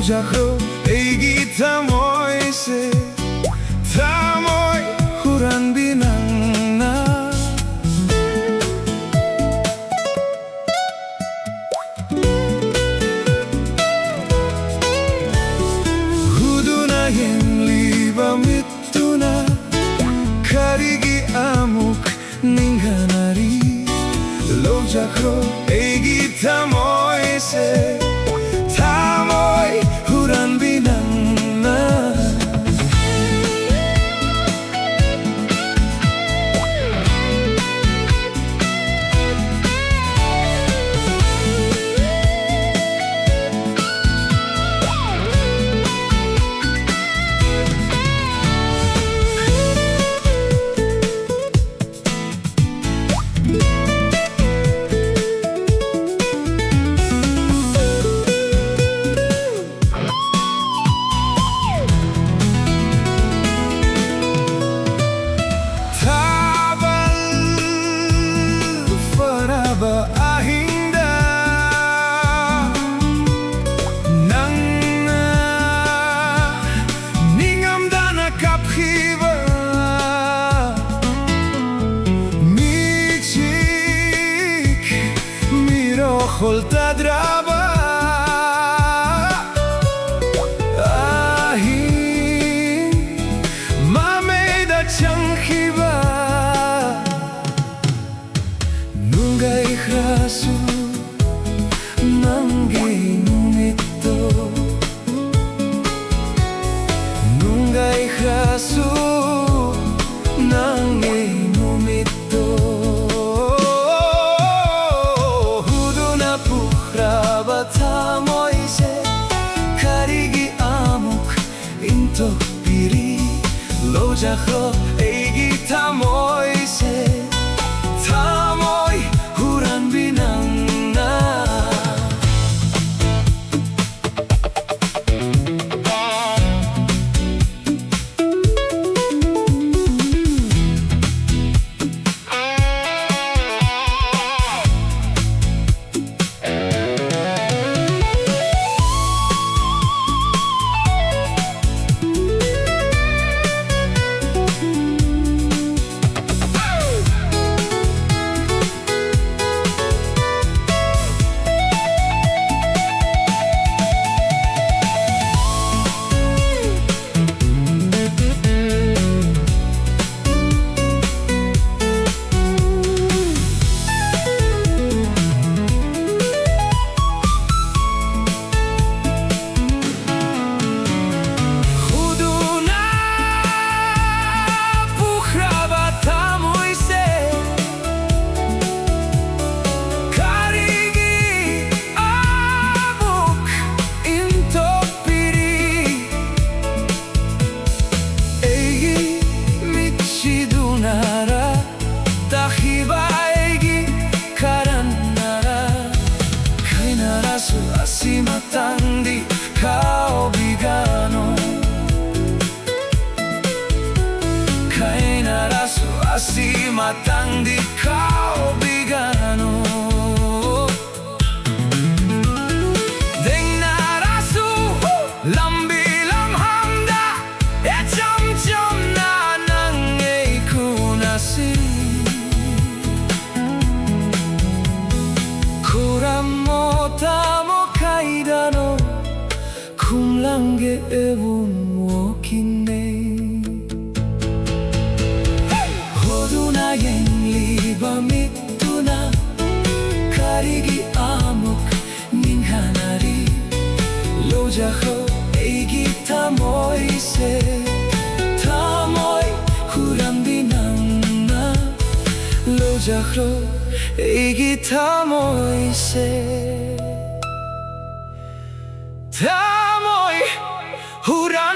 Lojako eigi tamoy se tamoy huran binang na Huduna Yengliba mituna karigi amuk ninghanari Lojako eigi tamoy se tamoy huran binang na ainda nang ningam dana kaphiva michik miro kholta draba ahin mameda changhiva Nungay raso nanggay numito Nungay raso nanggay numito Huduna puhraba tamoy se karigi amuk into piri Lojako eigi tamoy se tamoy huran binang na Matandi kau bigano Kaina rasu asi matandi kau bigano Deng na rasu lambi lam hamda e chom chom na nang ei kunasi Kuramo tamo kaidano kumlange evun wokine Huduna Yengliba mituna karigi amuk ninghanari Lojako eigi tamoy se tamoy huran binang na Lojako eigi tamoy se tamoy huran